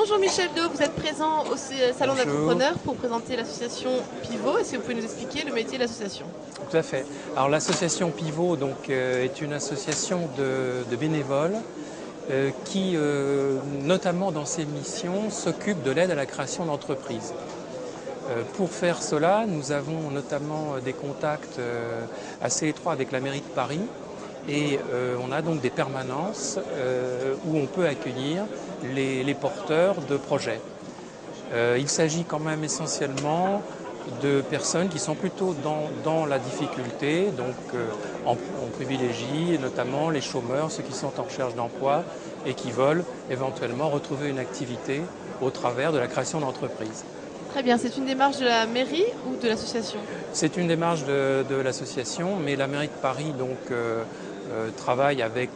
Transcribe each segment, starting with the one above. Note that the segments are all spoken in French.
Bonjour Michel Do, vous êtes présent au Salon Bonjour. d'entrepreneurs pour présenter l'association Pivot. Est-ce que vous pouvez nous expliquer le métier de l'association? Tout à fait. Alors l'association Pivot est une association de bénévoles qui, notamment dans ses missions, s'occupe de l'aide à la création d'entreprises. Pour faire cela, nous avons notamment des contacts assez étroits avec la mairie de Paris et on a donc des permanences où on peut accueillir les porteurs de projets. Il s'agit quand même essentiellement de personnes qui sont plutôt dans la difficulté, donc on privilégie notamment les chômeurs, ceux qui sont en recherche d'emploi et qui veulent éventuellement retrouver une activité au travers de la création d'entreprises. Très bien, c'est une démarche de la mairie ou de l'association? C'est une démarche de l'association, mais la mairie de Paris travaille avec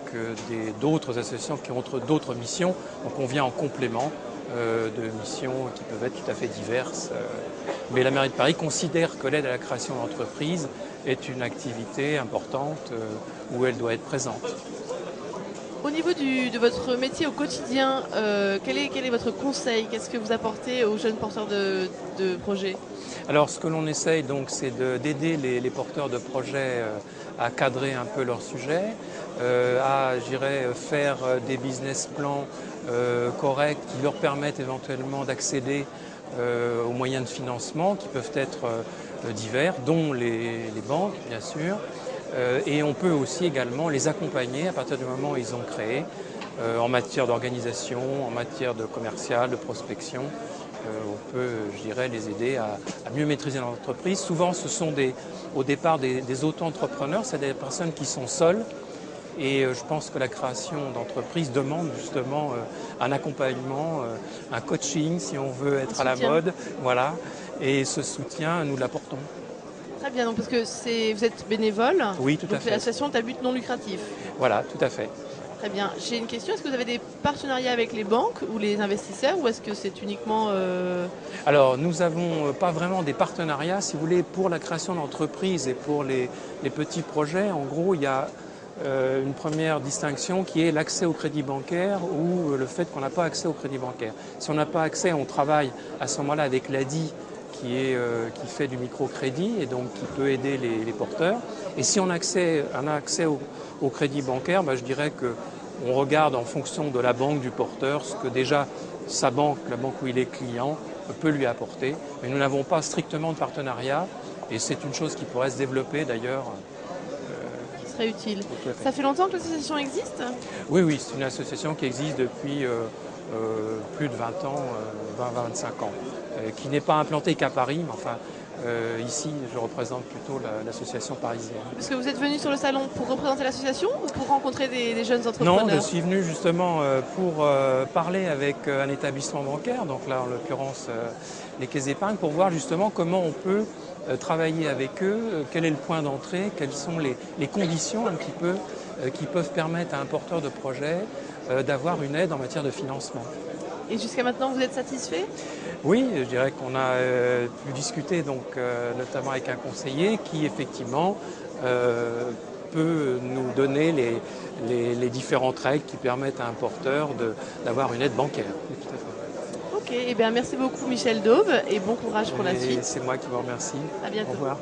d'autres associations qui ont d'autres missions, donc on vient en complément de missions qui peuvent être tout à fait diverses. Mais la mairie de Paris considère que l'aide à la création d'entreprises est une activité importante où elle doit être présente. Au niveau de votre métier au quotidien, quel est votre conseil? Qu'est-ce que vous apportez aux jeunes porteurs de projets? Alors ce que l'on essaye donc c'est d'aider les porteurs de projets à cadrer un peu leur sujet, à faire des business plans corrects qui leur permettent éventuellement d'accéder aux moyens de financement qui peuvent être divers, dont les banques bien sûr. Et on peut aussi également les accompagner à partir du moment où ils ont créé en matière d'organisation, en matière de commercial, de prospection. On peut, les aider à mieux maîtriser l'entreprise. Souvent, ce sont au départ des auto-entrepreneurs, c'est des personnes qui sont seules. Et je pense que la création d'entreprise demande justement un accompagnement, un coaching si on veut être à la mode. Voilà. Et ce soutien, nous l'apportons. Très bien, donc parce que vous êtes bénévole. Oui, tout à fait. L'association est à but non lucratif. Voilà, tout à fait. Très bien. J'ai une question. Est-ce que vous avez des partenariats avec les banques ou les investisseurs ou est-ce que c'est uniquement... Alors, nous n'avons pas vraiment des partenariats, si vous voulez, pour la création d'entreprises et pour les petits projets. En gros, il y a une première distinction qui est l'accès au crédit bancaire ou le fait qu'on n'a pas accès au crédit bancaire. Si on n'a pas accès, on travaille à ce moment-là avec l'ADI qui fait du microcrédit et donc qui peut aider les porteurs. Et si on a accès au crédit bancaire, je dirais qu'on regarde en fonction de la banque du porteur ce que déjà sa banque, la banque où il est client, peut lui apporter. Mais nous n'avons pas strictement de partenariat et c'est une chose qui pourrait se développer d'ailleurs. Qui serait utile. Ça fait longtemps que l'association existe? Oui, c'est une association qui existe depuis plus de 20 ans, 20-25 ans, qui n'est pas implantée qu'à Paris, mais enfin ici je représente plutôt l'association parisienne. Est-ce que vous êtes venu sur le salon pour représenter l'association ou pour rencontrer des jeunes entrepreneurs? Non, je suis venu justement pour parler avec un établissement bancaire, donc là en l'occurrence les caisses d'épargne, pour voir justement comment on peut travailler avec eux, quel est le point d'entrée, quelles sont les conditions un petit peu qui peuvent permettre à un porteur de projet d'avoir une aide en matière de financement. Et jusqu'à maintenant, vous êtes satisfait? Oui, je dirais qu'on a pu discuter notamment avec un conseiller qui effectivement peut nous donner les différentes règles qui permettent à un porteur d'avoir une aide bancaire. Tout à fait. Ok, eh bien merci beaucoup Michel Dauve et bon courage pour la suite. C'est moi qui vous remercie. À bientôt. Au revoir.